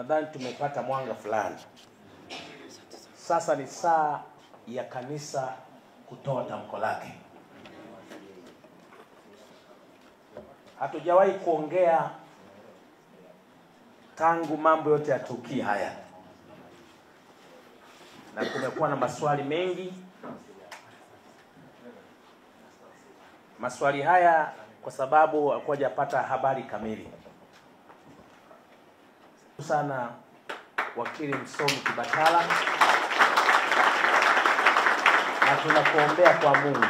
nadhani tumepata mwanga fulani. Sasa ni saa ya kanisa kutoa tamko lake. Hatujawahi kuongea tangu mambo yote yatukia haya, na kumekuwa na maswali mengi. Maswali haya kwa sababu hakujapata habari kamili. Sana wakili msomi Kibatala, na tunakuombea kwa Mungu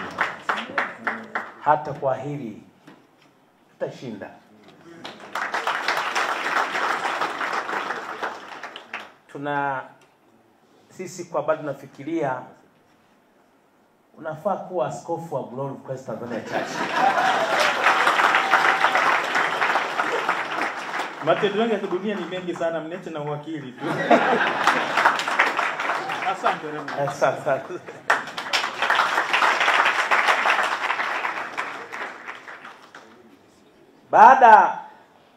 hata kwa hili tutashinda. Sisi kwa bado tunafikiria unafaa kuwa askofu wa Glory of Christ Tanzania Church. Matendo yangu ya dunia ni mengi sana, mniache na uwakili tu. Asante Remo. Asante. Baada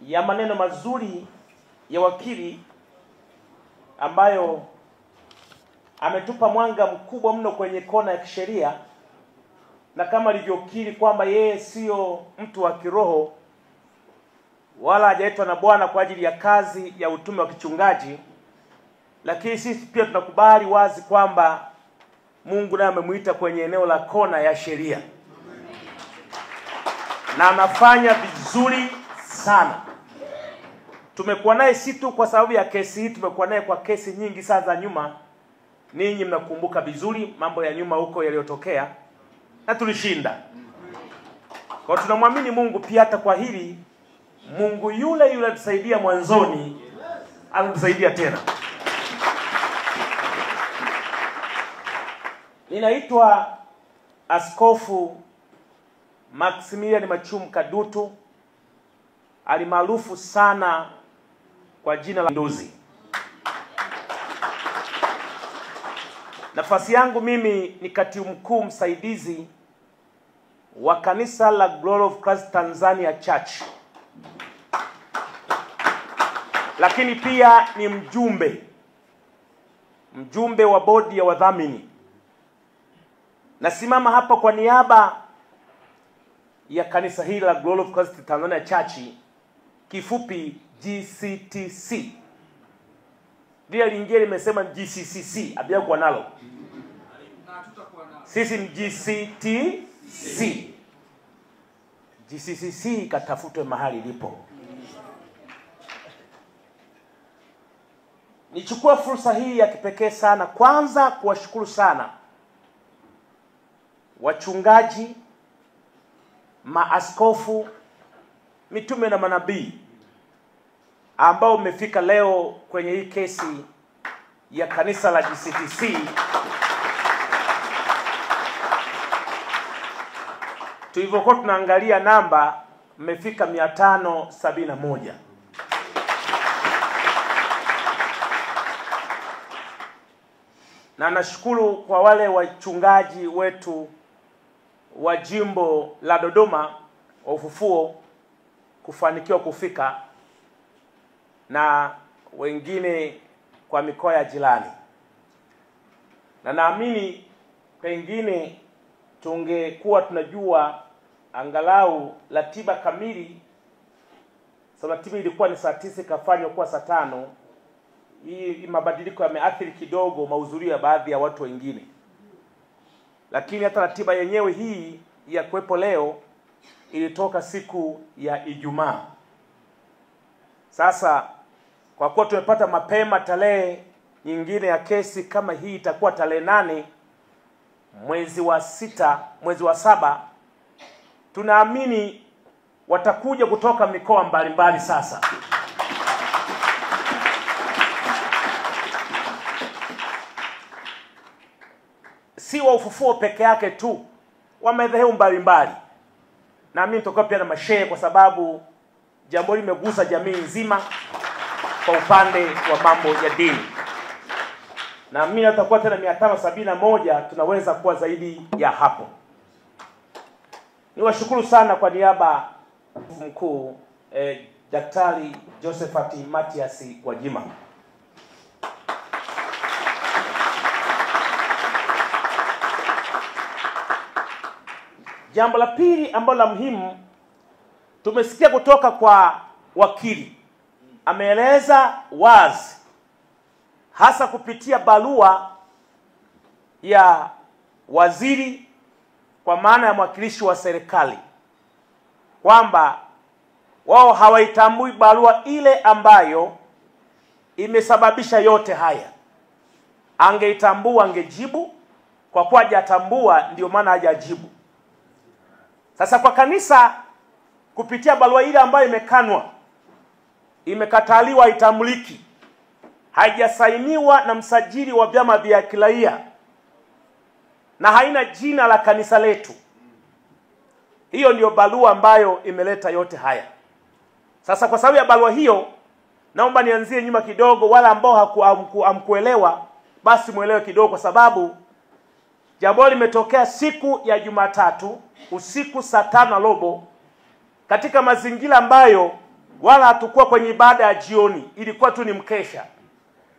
ya maneno mazuri ya wakili ambayo ametupa mwanga mkubwa mno kwenye kona ya kisheria, na kama alivyokiri kwamba yeye sio mtu wa kiroho wala hajaitwa na Bwana kwa ajili ya kazi ya utume wa kichungaji, lakini sisi pia tunakubali wazi kwamba Mungu naye amemuita kwenye eneo la kona ya sheria, na anafanya vizuri sana. Tumekuwa naye si tu kwa sababu ya kesi hii, tumekuwa naye kwa kesi nyingi sana za nyuma. Ninyi mnakumbuka vizuri mambo ya nyuma huko yaliyotokea, na tulishinda. Kwa tunamwamini Mungu pia hata kwa hili. Mungu yule yule tusaidia mwanzoni, anatusaidia tena. Ninaitwa Askofu Maximilian Machumu Kadutu, alimaarufu sana kwa jina la Nduzi. Nafasi yangu mimi ni katibu mkuu msaidizi wa kanisa la Glory of Christ Tanzania Church, lakini pia ni mjumbe wa bodi ya wadhamini. Nasimama hapa kwa niaba ya kanisa hili la Glory of Christ Tanzania Church, kifupi GCTC. Dia lingine limesema GCCC, abia kwa nalo. Sisi ni GCTC. GCCC katafutwe mahali lipo. Nichukua fursa hii ya kipekee sana kwanza kuwashukuru sana wachungaji, maaskofu, mitume na manabii ambao umefika leo kwenye hii kesi ya kanisa la GCTC. Tulivyokuwa tunaangalia namba, mmefika 571. Na nashukuru kwa wale wachungaji wetu wa jimbo la Dodoma wa Ufufuo kufanikiwa kufika, na wengine kwa mikoa ya jirani. Na naamini pengine tungekuwa tunajua angalau ratiba kamili. Sababu ratiba ilikuwa ni saa 9 kafanywa kuwa saa 5. Hii mabadiliko yameathiri kidogo mahudhurio ya baadhi ya watu wengine. Lakini hata ratiba yenyewe hii ya kuwepo leo ilitoka siku ya Ijumaa. Sasa kwa kuwa tumepata mapema tarehe nyingine ya kesi kama hii, itakuwa tarehe 8 mwezi wa 6, mwezi wa 7, tunaamini watakuja kutoka mikoa mbalimbali. Sasa si wa Ufufuo peke yake tu, wa madhehebu mbalimbali. Na mimi nitakuwa pia na mashehe, kwa sababu jambo hili limegusa jamii nzima kwa upande wa mambo ya dini. Na mimi nitakuwa tena 571, tunaweza kuwa zaidi ya hapo. Niwashukuru sana kwa niaba mkuu Daktari Josephat Mathias Gwajima. Jambo la pili ambalo la muhimu, tumesikia kutoka kwa wakili, ameeleza wazi hasa kupitia barua ya waziri kwa maana ya mwakilishi wa serikali kwamba wao hawaitambui barua ile ambayo imesababisha yote haya. Angeitambua angejibu, kwa kuwa hajatambua ndio maana hajajibu. Sasa kwa kanisa kupitia barua ile ambayo imekanwa, imekataliwa, haitambuliki, haijasainiwa na msajili wa vyama vya kiraia na haina jina la kanisa letu, hiyo ndio barua ambayo imeleta yote haya. Sasa kwa sababu ya barua hiyo, naomba nianzie nyuma kidogo. Wala ambao hamkuelewa basi muelewe kidogo, kwa sababu jambo limetokea siku ya Jumatatu usiku saa 5:15 katika mazingira ambayo wala hatakuwa kwenye ibada ya jioni, ilikuwa tu ni mkesha.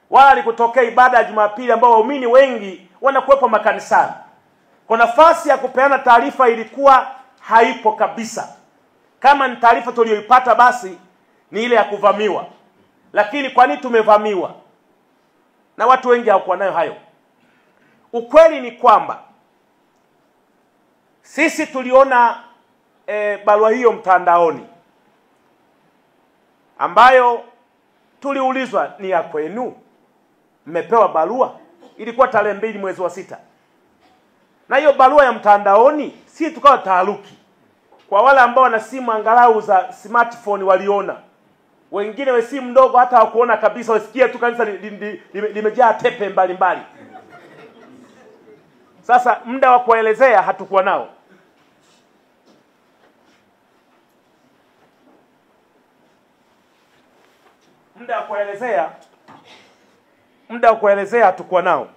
Wala alikutokea ibada ya Jumapili ambao waumini wengi wanakuwepo makanisani. Kwa nafasi ya kupeana taarifa ilikuwa haipo kabisa. Kama ni taarifa tuliyoipata basi ni ile ya kuvamiwa. Lakini kwa nini tumevamiwa? Na watu wengi hawakuwa nayo hayo. Ukweli ni kwamba sisi tuliona barua hiyo mtandaoni ambayo tuliulizwa, ni ya kwenu? Mmepewa barua? Ilikuwa tarehe 2 mwezi wa 6. Na hiyo barua ya mtandaoni si tukawa taharuki. Kwa wale ambao wana simu angalau za smartphone waliona. Wengine wa simu ndogo hata hawakuona kabisa, wasikia tu kanisa limejaa tepe mbalimbali. Sasa muda wa kuelezea hatukuwa nao. Muda wa kuelezea hatukuwa nao.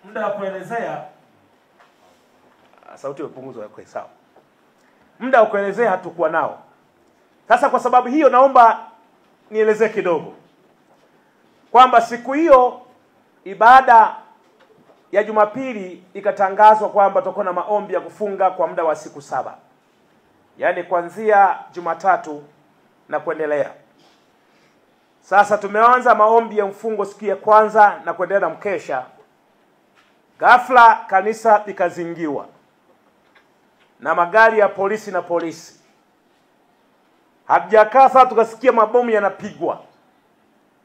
Muda wa kuelezea sauti imepunguzwa kwa sawa. Muda wa kuelezea hatukuwa nao. Sasa kwa sababu hiyo naomba nielezee kidogo kwamba siku hiyo ibada ya Jumapili ikatangazwa kwamba tutakuwa na maombi ya kufunga kwa muda wa siku 7. Yaani kuanzia Jumatatu na kuendelea. Sasa tumeanza maombi ya mfungo siku ya kwanza na kuendelea na mkesha. Ghafla kanisa likazingiwa na magari ya polisi na polisi. Hatujakaa sasa tukasikia mabomu yanapigwa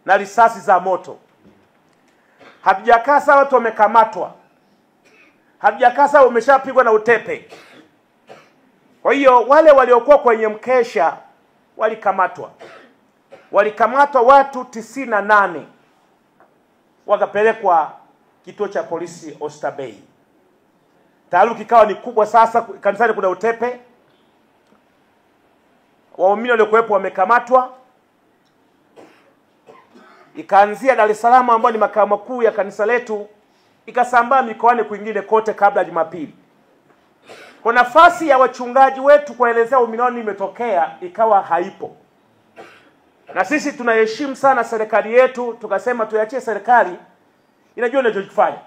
na risasi za moto. Hatujakaa sasa watu wamekamatwa. Hatujakaa sasa wameshapigwa na utepe. Kwa hiyo wale waliokuwa kwenye mkesha walikamatwa. Walikamatwa watu 98. Wakapelekwa kituo cha polisi Oysterbay. Taharuki ikawa ni kubwa sasa, kanisani kuna utepe. Waumini waliokuwepo wamekamatwa. Ikaanzia Dar es Salaam ambayo ni makao makuu ya kanisa letu, ikasambaa mikoani kwingine kote kabla ya Jumapili. Kwa nafasi ya wachungaji wetu kuelezea uminoni imetokea ikawa haipo. Na sisi tunaheshimu sana serikali yetu, tukasema tuiachie serikali inajua inachofanya.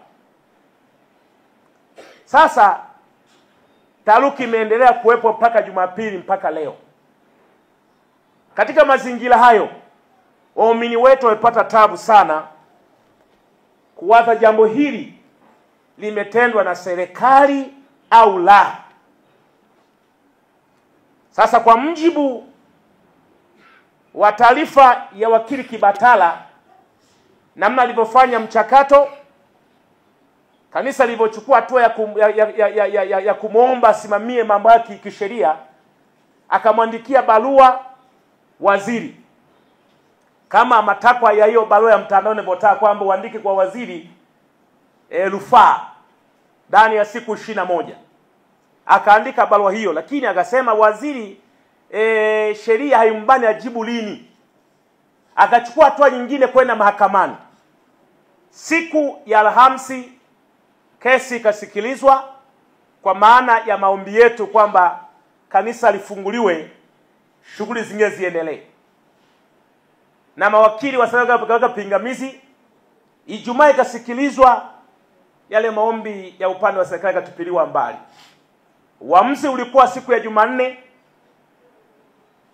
Sasa taharuki imeendelea kuwepo mpaka Jumapili mpaka leo. Katika mazingira hayo, waumini wetu wamepata tabu sana kuwaza jambo hili limetendwa na serikali au la. Sasa kwa mjibu wa taarifa ya wakili Kibatala, namna alivyofanya mchakato, kanisa lilivyochukua hatua ya kumuomba asimamie mambo yake kisheria, akamwandikia barua waziri kama matakwa ya hiyo barua ya mtandao inavyotaka kwamba uandike kwa waziri rufaa ndani ya siku 21. Akaandika barua hiyo, lakini akasema waziri sheria haimbani ajibu lini. Akachukua hatua nyingine kwenda mahakamani. Siku ya Alhamisi kesi ikasikilizwa kwa maana ya maombi yetu kwamba kanisa lifunguliwe, shughuli zingine ziendelee. Na mawakili wa serikali wakaweka pingamizi. Ijumaa ikasikilizwa yale maombi ya upande wa serikali yakatupiliwa mbali. Uamuzi ulikuwa siku ya Jumanne,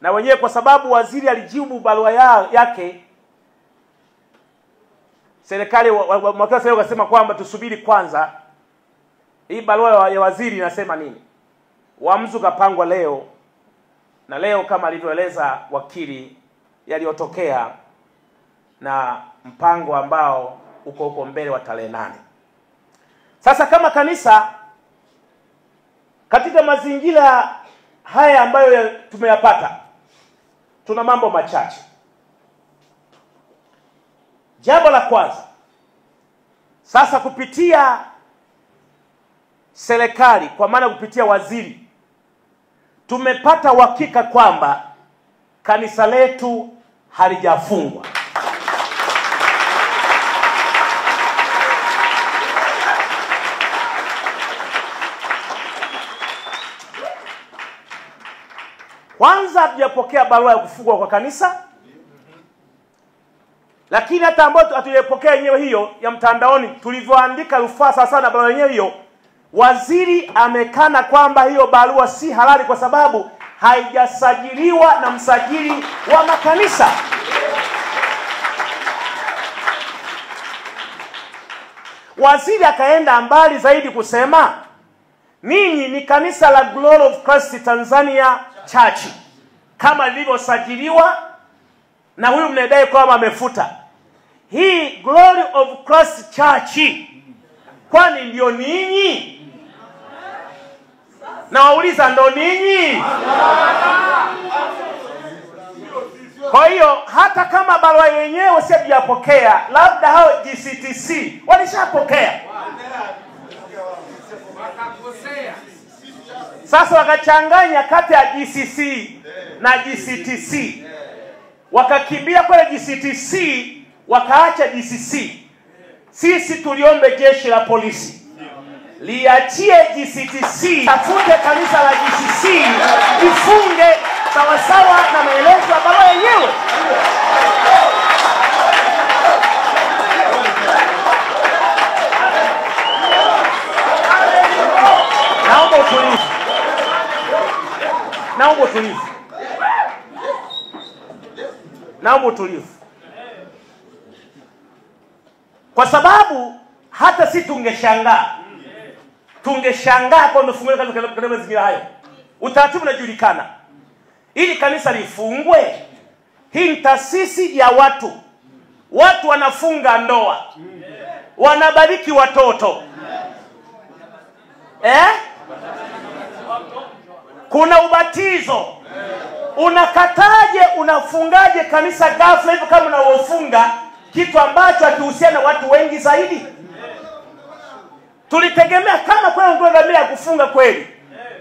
na wenyewe kwa sababu waziri alijibu barua yake, serikali wakasema kwamba tusubiri kwanza hii barua ya waziri inasema nini. Uamuzi ukapangwa leo, na leo kama alivyoeleza wakili yaliyotokea na mpango ambao uko mbele wa tarehe 8. Sasa kama kanisa, katika mazingira haya ambayo tumeyapata, tuna mambo machache. Jambo la kwanza, sasa kupitia serikali, kwa maana kupitia waziri, tumepata uhakika kwamba kanisa letu halijafungwa. Kwanza hatujapokea barua ya kufungwa kwa kanisa, lakini hata ambayo hatujapokea yenyewe hiyo ya mtandaoni, tulivyoandika rufaa sasa na barua yenyewe hiyo, waziri amekana kwamba hiyo barua si halali kwa sababu haijasajiliwa na msajili wa makanisa. Waziri akaenda mbali zaidi kusema, ninyi ni kanisa la Glory of Christ Tanzania Church kama lilivyosajiliwa, na huyu mnadai kwamba amefuta. Hii Glory of Christ Church kwani ndio ninyi? Na wauliza, ndo ninyi? Kwa hiyo hata kama barua yenyewe sijapokea, labda hao GCTC walishapokea. Sasa wakachanganya kati ya GCC na GCTC, wakakimbia kwa GCTC wakaacha GCC. Sisi tuliombe jeshi la polisi liachie GCTC, tafute kanisa la GCC ifunge sawasawa na maelezo ya barua yenyewe. Naomba utulivu. Naomba utulivu. Naomba utulivu. Kwa sababu hata si tungeshangaa kwa mfunguliwa katika mazingira hayo. Utaratibu unajulikana. Ili kanisa lifungwe, hii ni taasisi ya watu. Watu wanafunga ndoa, wanabariki watoto. Kuna ubatizo. Unakataje, unafungaje kanisa ghafla hivyo kama unaofunga kitu ambacho hakihusiana na watu wengi zaidi? Tulitegemea kama kwa ngombe ya kufunga kweli,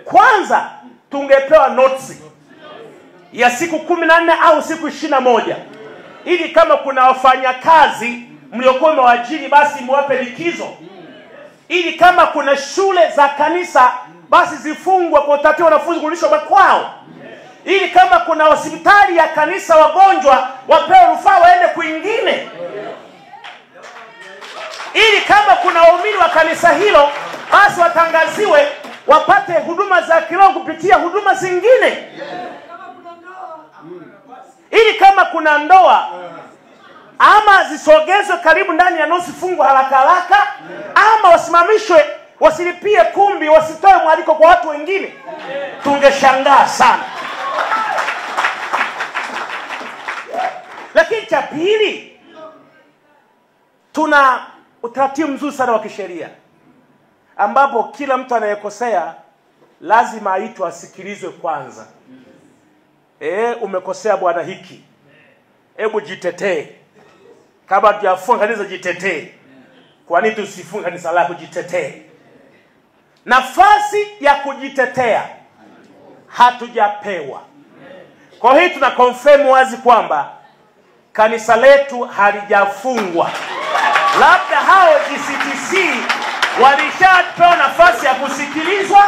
kwanza tungepewa notice ya siku 14 au siku 21, ili kama kuna wafanyakazi mliokuwa mwaajiri basi mwape likizo, ili kama kuna shule za kanisa basi zifungwe kwa utaratibu wanafunzi kurudishwa makwao, ili kama kuna hospitali ya kanisa wagonjwa wapewe rufaa waende kwingine, ili kama kuna waumini wa kanisa hilo basi watangaziwe wapate huduma za kiroho kupitia huduma zingine, ili kama kuna ndoa ama zisogezwe karibu ndani ya nusu fungu haraka, ama wasimamishwe, wasilipie kumbi, wasitoe mwaliko kwa watu wengine. Tungeshangaa sana. Lakini cha pili, tuna utaratibu mzuri sana wa kisheria ambapo kila mtu anayekosea lazima aitwe asikilizwe kwanza. Umekosea bwana hiki, hebu jitetee. Kama tujafunga kanisa, jitetee. Kwa nini tusifunga kanisa lako? Jitetee. Nafasi ya kujitetea hatujapewa. Kwa hiyo tuna confirm wazi kwamba kanisa letu halijafungwa. Labda hao GCTC walishapewa nafasi ya kusikilizwa,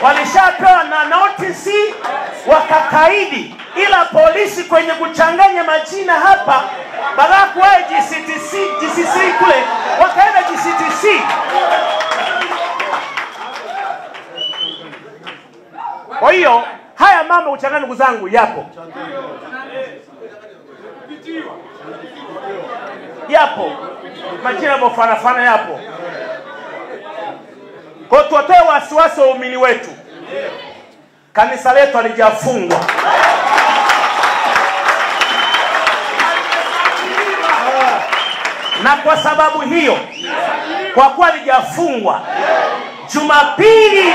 walishapewa na notice wakakaidi, ila polisi kwenye kuchanganya majina hapa Badala kuwa GCC kule, wakaenda GCTC. Kwa hiyo haya mambo uchangani, ndugu zangu, yapo. Majina yanafanana yapo. Kwa tutoe wasiwasi wa waumini wetu. Kanisa letu halijafungwa. Na kwa sababu hiyo, kwa kuwa halijafungwa, Jumapili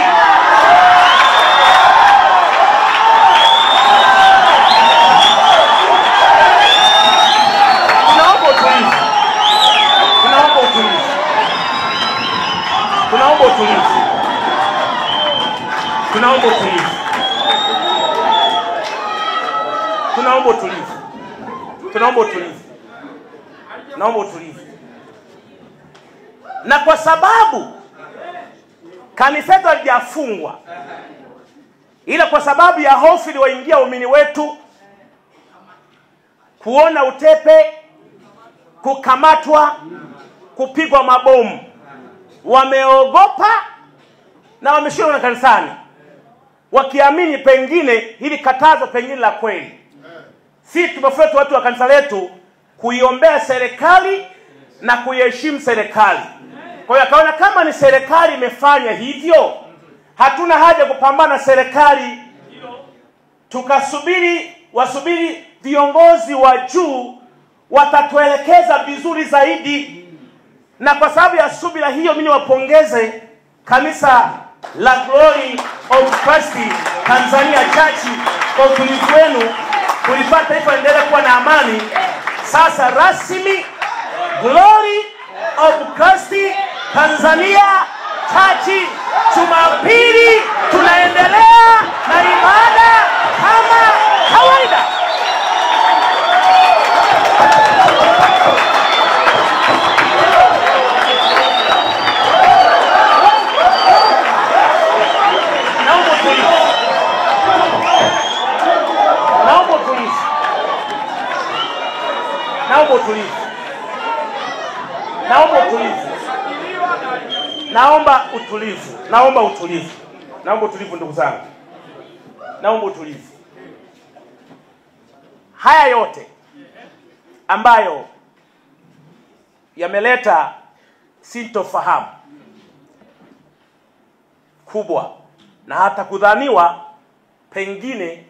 Tunaomba utulivu. Na kwa sababu kanisa letu halijafungwa, ila kwa sababu ya hofu iliyoingia waumini wetu, kuona utepe, kukamatwa, kupigwa mabomu, wameogopa na wameshindwa na kanisani, wakiamini pengine hili katazo pengine la kweli. Sisi tumefuata watu wa kanisa letu kuiombea serikali na kuiheshimu serikali. Kwa hiyo akaona kama ni serikali imefanya hivyo, hatuna haja kupambana na serikali, wasubiri viongozi wa juu watatuelekeza vizuri zaidi. Na kwa sababu ya subira hiyo, mimi wapongeze kanisa la Glory of Christ Tanzania Church kwa utulivu wenu kulifanya taifa endelee kuwa na amani. Sasa rasmi Glory of Christ Tanzania Church, Jumapili tunaendelea na ibada kama kawaida. Naomba utulivu ndugu zangu. Naomba utulivu. Haya yote ambayo yameleta sintofahamu kubwa na hata kudhaniwa pengine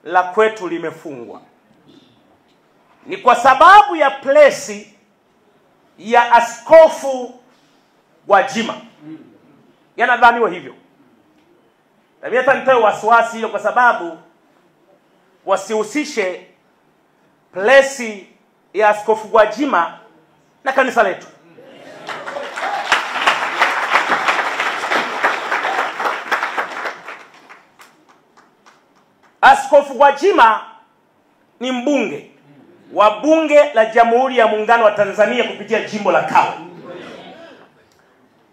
la kwetu limefungwa, ni kwa sababu ya plesi ya Askofu Gwajima. Yanadhaniwa hivyo. Na mimi hata nitoe wasiwasi hiyo, kwa sababu wasihusishe plesi ya Askofu Gwajima na kanisa letu. Askofu Gwajima ni mbunge wa Bunge la Jamhuri ya Muungano wa Tanzania kupitia jimbo la Kawe.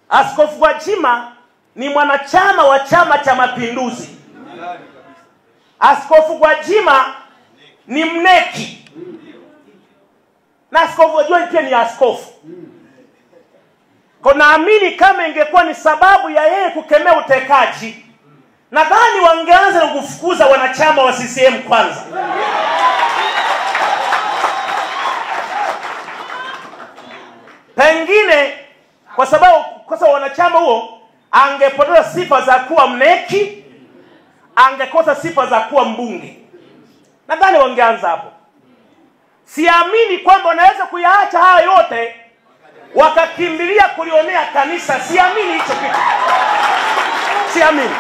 Askofu Gwajima ni mwanachama wa Chama cha Mapinduzi. Askofu Gwajima ni mneki. Na Askofu Gwajima pia ni askofu. Kwa naamini kama ingekuwa ni sababu ya yeye kukemea utekaji, nadhani wangeanza na kufukuza wanachama wa CCM kwanza. Pengine kwa sababu wanachama huo angepoteza sifa za kuwa mneki, angekosa sifa za kuwa mbunge. Nadhani wangeanza hapo. Siamini kwamba wanaweza kuyaacha haya yote wakakimbilia kulionea kanisa. Siamini hicho kitu. Siamini.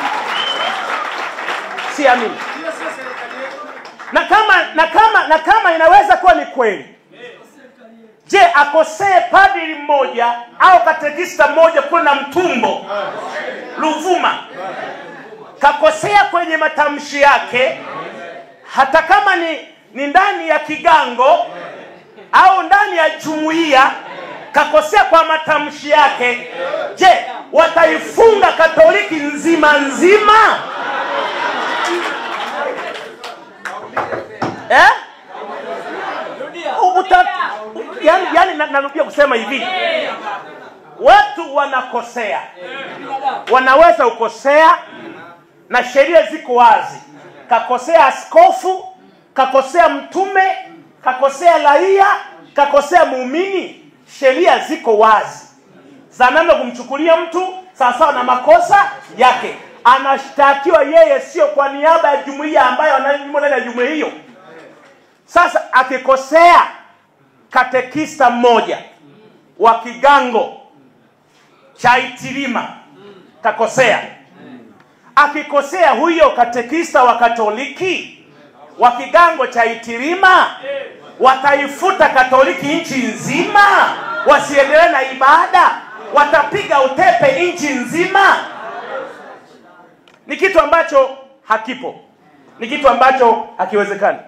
Na kama inaweza kuwa ni kweli, je, akosee padri mmoja au katekista mmoja kule na Mtumbo Ruvuma, kakosea kwenye matamshi yake, hata kama ni ndani ya kigango au ndani ya jumuiya, kakosea kwa matamshi yake, je, wataifunga Katoliki nzima? yani narudia kusema hivi, watu wanakosea, wanaweza ukosea, na sheria ziko wazi. Kakosea askofu, kakosea mtume, kakosea raia, kakosea muumini, sheria ziko wazi za namna kumchukulia mtu sawasawa na makosa yake. Anashtakiwa yeye, sio kwa niaba ya jumuiya ambayo anayumo ndani ya jumuiya hiyo. Sasa akikosea katekista mmoja wa kigango cha Itilima kakosea, akikosea huyo katekista wa Katoliki wa kigango cha Itilima, wataifuta Katoliki nchi nzima, wasiendelee na ibada, watapiga utepe nchi nzima. Ni kitu ambacho hakipo, ni kitu ambacho hakiwezekani,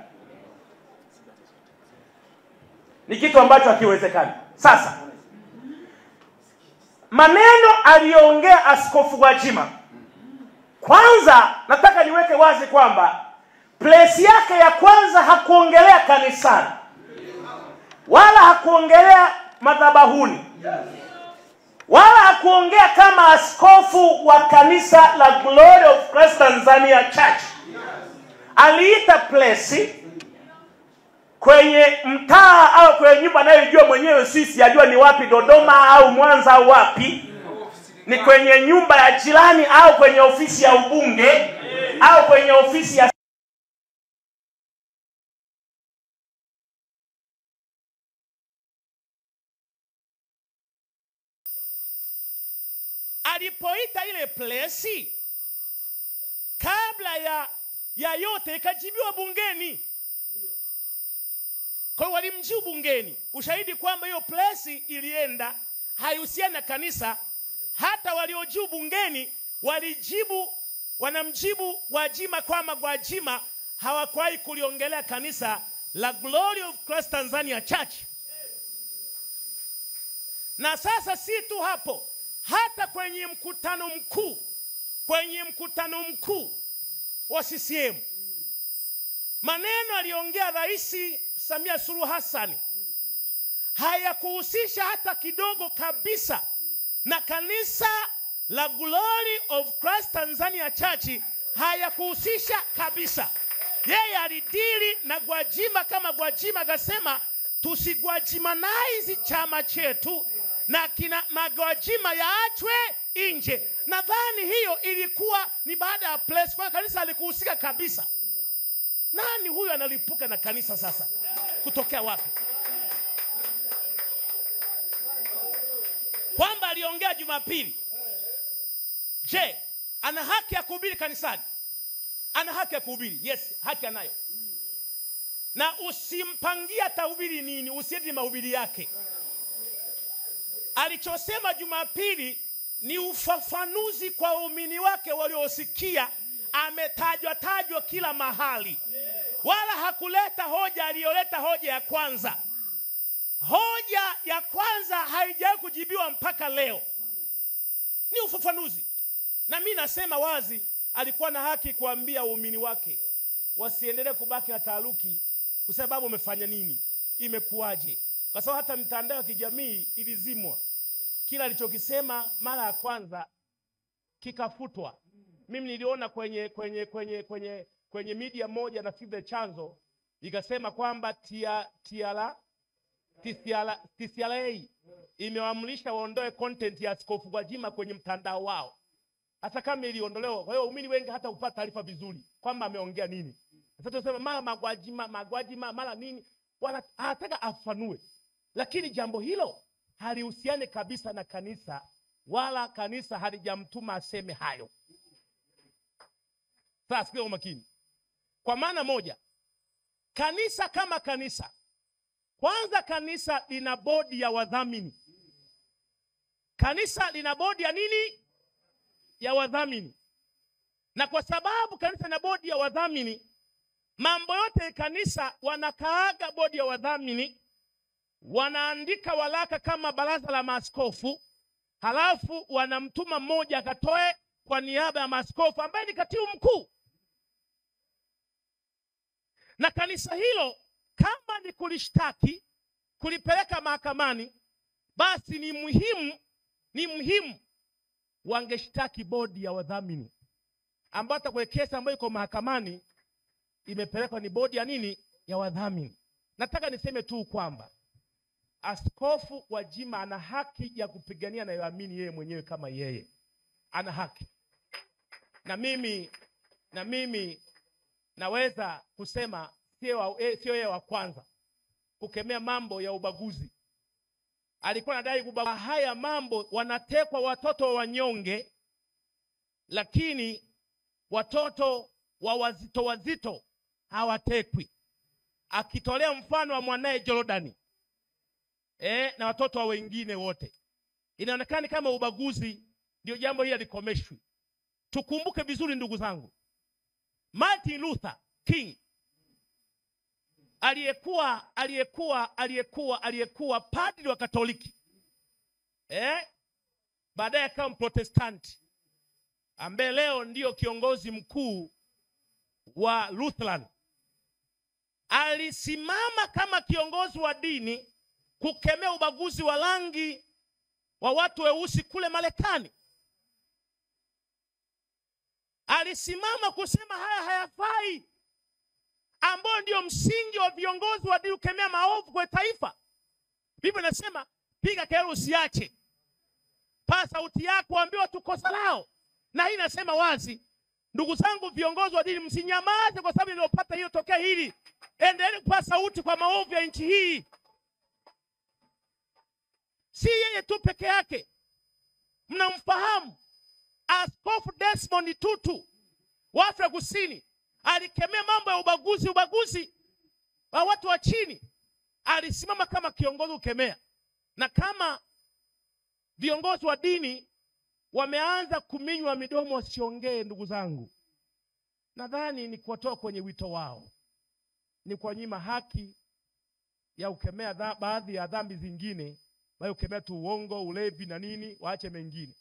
ni kitu ambacho hakiwezekani. Sasa maneno aliyoongea Askofu Gwajima, kwanza nataka niweke wazi kwamba place yake ya kwanza hakuongelea kanisani, wala hakuongelea madhabahuni, wala hakuongea kama askofu wa kanisa la Glory of Christ Tanzania Church. Aliita place kwenye mtaa au kwenye nyumba anayojua mwenyewe, sisi ajua ni wapi, Dodoma au Mwanza au wapi, ni kwenye nyumba ya jirani au kwenye ofisi ya ubunge au kwenye ofisi ya alipoita ile place, kabla ya yote ikajibiwa bungeni. Kwa hiyo walimjibu bungeni, ushahidi kwamba hiyo place ilienda haihusiani na kanisa. Hata waliojibu bungeni wanamjibu Gwajima kwamba Gwajima hawakuwahi kuliongelea kanisa la Glory of Christ Tanzania Church. Na sasa si tu hapo, hata kwenye mkutano mkuu wa CCM, maneno aliongea Rais Samia Suluhu Hassan hayakuhusisha hata kidogo kabisa na kanisa la Glory of Christ Tanzania Church, hayakuhusisha kabisa. Yeye alidili na Gwajima kama Gwajima akasema tusigwajimanize chama chetu na kina magwajima yaachwe nje. Nadhani hiyo ilikuwa ni baada ya place, kwa kanisa alikuhusika kabisa. Nani huyu analipuka na kanisa sasa? Kutokea wapi? Kwamba aliongea Jumapili. Je, ana haki ya kuhubiri kanisani? Ana haki ya kuhubiri. Yes, haki anayo. Na usimpangia tahubiri nini, usiende mahubiri yake. Alichosema Jumapili ni ufafanuzi kwa waumini wake waliosikia. Ametajwa kila mahali, wala hakuleta hoja aliyoleta hoja ya kwanza. Hoja ya kwanza haijawahi kujibiwa mpaka leo, ni ufafanuzi. Na mimi nasema wazi, alikuwa na haki kuambia waumini wake wasiendelee kubaki na taharuki kwa sababu umefanya nini, imekuwaje. Kwa sababu hata mitandao ya kijamii ilizimwa, kila alichokisema mara ya kwanza kikafutwa. Mimi niliona kwenye media moja na The Chanzo ikasema kwamba TCRA imewaamrisha waondoe content ya Askofu Gwajima kwenye mtandao wao. Hata kama iliondolewa, kwa hiyo waumini wengi hata upata taarifa vizuri kwamba ameongea nini. Sasa tunasema mara magwajima mara nini, anataka afanue. Lakini jambo hilo halihusiane kabisa na kanisa, wala kanisa halijamtuma aseme hayo. Sasa sikio makini. Kwa maana moja, kanisa kama kanisa, kwanza kanisa lina bodi ya wadhamini. Kanisa lina bodi ya nini? Ya wadhamini. Na kwa sababu kanisa lina bodi ya wadhamini, mambo yote kanisa wanakaaga bodi ya wadhamini, wanaandika walaka kama baraza la maaskofu, halafu wanamtuma mmoja akatoe kwa niaba ya maaskofu ambaye ni katibu mkuu. Na kanisa hilo kama ni kulishtaki kulipeleka mahakamani, basi ni muhimu wangeshtaki bodi ya wadhamini, ambayo hata kwa kesi ambayo iko mahakamani imepelekwa ni bodi ya nini? Ya wadhamini. Nataka niseme tu kwamba Askofu Gwajima ana haki ya kupigania na yaamini yeye mwenyewe kama yeye. Ana haki. Na mimi naweza kusema sio yeye wa kwanza kukemea mambo ya ubaguzi. Alikuwa anadai kubaguzi. Haya mambo, wanatekwa watoto wa wanyonge, lakini watoto wa wazito hawatekwi. Akitolea mfano wa mwanae Jordani na watoto wa wengine wote. Inaonekana kama ubaguzi ndio jambo hili likomeshwe. Tukumbuke vizuri ndugu zangu, Martin Luther King aliyekuwa padri wa Katoliki, baadaye akawa Protestanti, ambaye leo ndio kiongozi mkuu wa Lutheran, alisimama kama kiongozi wa dini kukemea ubaguzi wa rangi wa watu weusi kule Marekani. Alisimama kusema haya hayafai, ambao ndio msingi wa viongozi wa dini kukemea maovu kwa taifa. Biblia inasema piga kelele usiache, paza sauti yako, waambie watu kosa lao. Na hii inasema wazi, ndugu zangu viongozi wa dini, msinyamaze kwa sababu nilopata hiyo tokea hili. Endeleeni kupaza sauti kwa maovu ya nchi hii. Si yeye tu peke yake. Mnamfahamu Askofu Desmond Tutu wa Afrika Kusini, alikemea mambo ya ubaguzi wa watu wa chini. Alisimama kama kiongozi kukemea. Na kama viongozi wa dini wameanza kuminywa midomo wasiongee, ndugu zangu, nadhani ni kuwatoa kwenye wito wao, ni kuwanyima haki ya kukemea baadhi ya dhambi zingine, bayo kukemea tu uongo, ulevi na nini, waache mengine.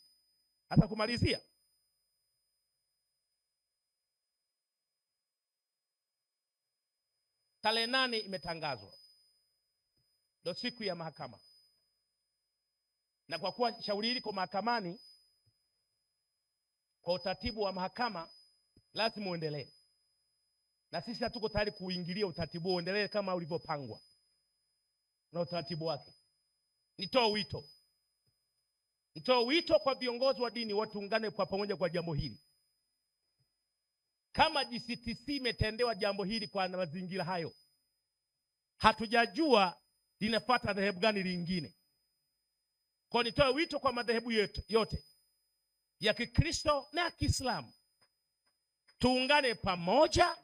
Hata kumalizia, tarehe 8 imetangazwa ndio siku ya mahakama, na kwa kuwa shauri hili liko mahakamani, kwa utaratibu wa mahakama lazima uendelee, na sisi hatuko tayari kuingilia utaratibu uendelee kama ulivyopangwa na utaratibu wake. Nitoe wito kwa viongozi wa dini, watuungane kwa pamoja kwa jambo hili. Kama GCTC imetendewa jambo hili kwa mazingira hayo, hatujajua linafuata dhehebu gani lingine. Kwa nitoe wito kwa madhehebu yote ya Kikristo na ya Kiislamu, tuungane pamoja,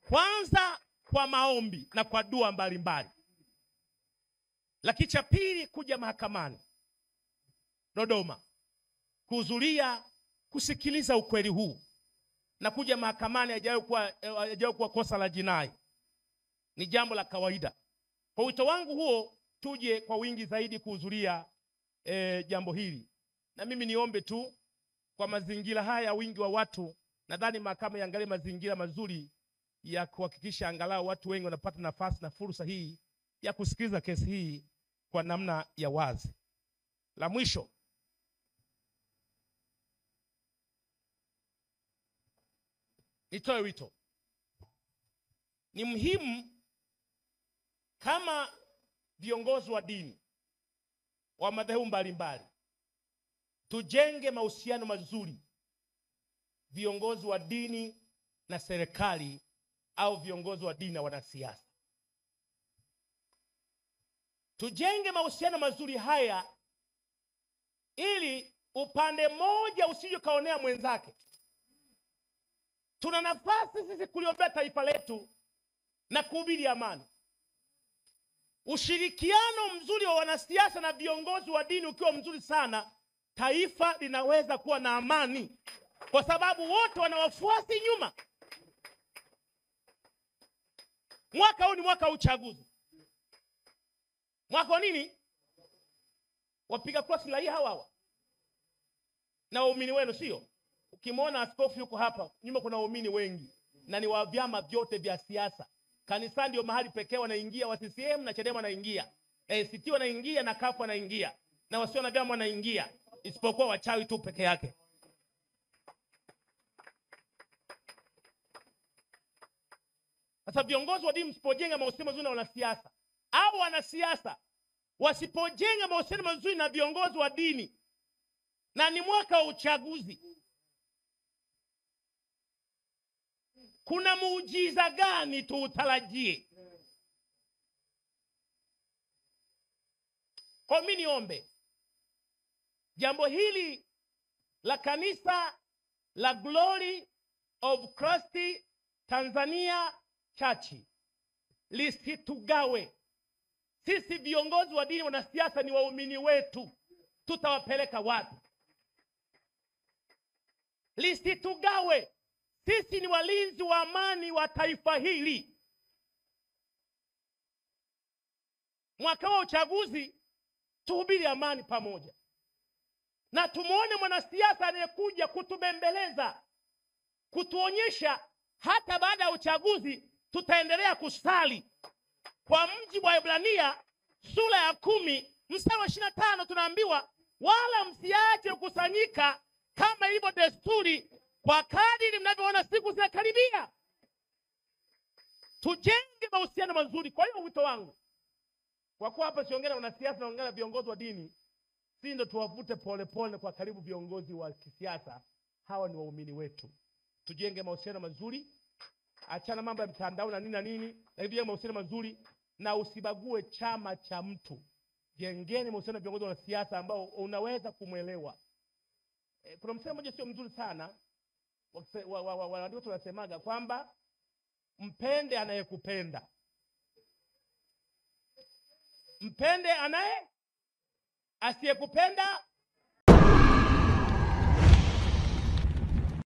kwanza kwa maombi na kwa dua mbalimbali. Lakini cha pili, kuja mahakamani Dodoma kuhudhuria kusikiliza ukweli huu, na kuja mahakamani hajawahi kuwa kosa la jinai, ni jambo la kawaida. Kwa wito wangu huo, tuje kwa wingi zaidi kuhudhuria jambo hili. Na mimi niombe tu kwa mazingira haya, wingi wa watu, nadhani mahakama iangalie mazingira mazuri ya kuhakikisha angalau watu wengi wanapata nafasi na fursa hii ya kusikiliza kesi hii kwa namna ya wazi. La mwisho, nitoe wito. Ni muhimu kama viongozi wa dini wa madhehebu mbalimbali, tujenge mahusiano mazuri, viongozi wa dini na serikali, au viongozi wa dini na wanasiasa. Tujenge mahusiano mazuri haya ili upande mmoja usije kaonea mwenzake. Tuna nafasi sisi kuliombea taifa letu na kuhubiri amani. Ushirikiano mzuri wa wanasiasa na viongozi wa dini ukiwa mzuri sana, taifa linaweza kuwa na amani, kwa sababu wote wana wafuasi nyuma. Mwaka huu ni mwaka wa uchaguzi. Mwaka wa nini? Wapiga kura si raia hawa na waumini wenu, sio? Ukimwona askofu yuko hapa, nyuma kuna waumini wengi, na ni wa vyama vyote vya siasa. Kanisa ndio mahali pekee wanaingia wa CCM na Chadema wanaingia. ACT wanaingia na CUF wanaingia. Na wasio na vyama wanaingia. Isipokuwa wachawi tu peke yake. Sasa viongozi wa dini msipojenga mahusiano mazuri na wanasiasa, au wanasiasa wasipojenga mahusiano mazuri na viongozi wa dini, na ni mwaka wa uchaguzi, kuna muujiza gani tuutarajie? Kwa mimi niombe jambo hili la kanisa la Glory of Christ Tanzania Church lisitugawe. Sisi viongozi wa dini, wanasiasa ni waumini wetu, tutawapeleka wapi? Lisitugawe. Sisi ni walinzi wa amani wa taifa hili. Mwaka wa uchaguzi tuhubiri amani pamoja. Na tumuone mwanasiasa anayekuja kutubembeleza, kutuonyesha hata baada ya uchaguzi tutaendelea kusali. Kwa mjibu wa Ibrania sura ya 10 mstari wa 25 tunaambiwa, wala msiache kukusanyika kama ilivyo desturi, kwa kadiri mnavyoona siku zinakaribia. Tujenge mahusiano mazuri. Kwa hiyo wito wangu, kwa kuwa hapa siongea na wanasiasa, naongea na viongozi wa dini, si ndio tuwavute polepole kwa karibu viongozi wa kisiasa. Hawa ni waumini wetu. Tujenge mahusiano mazuri. Achana mambo ya mtandao na nini na nini, lakini tujenge mahusiano mazuri na usibague chama cha mtu. Jengeni mahusiano na viongozi wa siasa ambao unaweza kumwelewa. Kuna msemo mmoja sio mzuri sana, watu wanasemaga kwamba mpende anayekupenda. Mpende asiyekupenda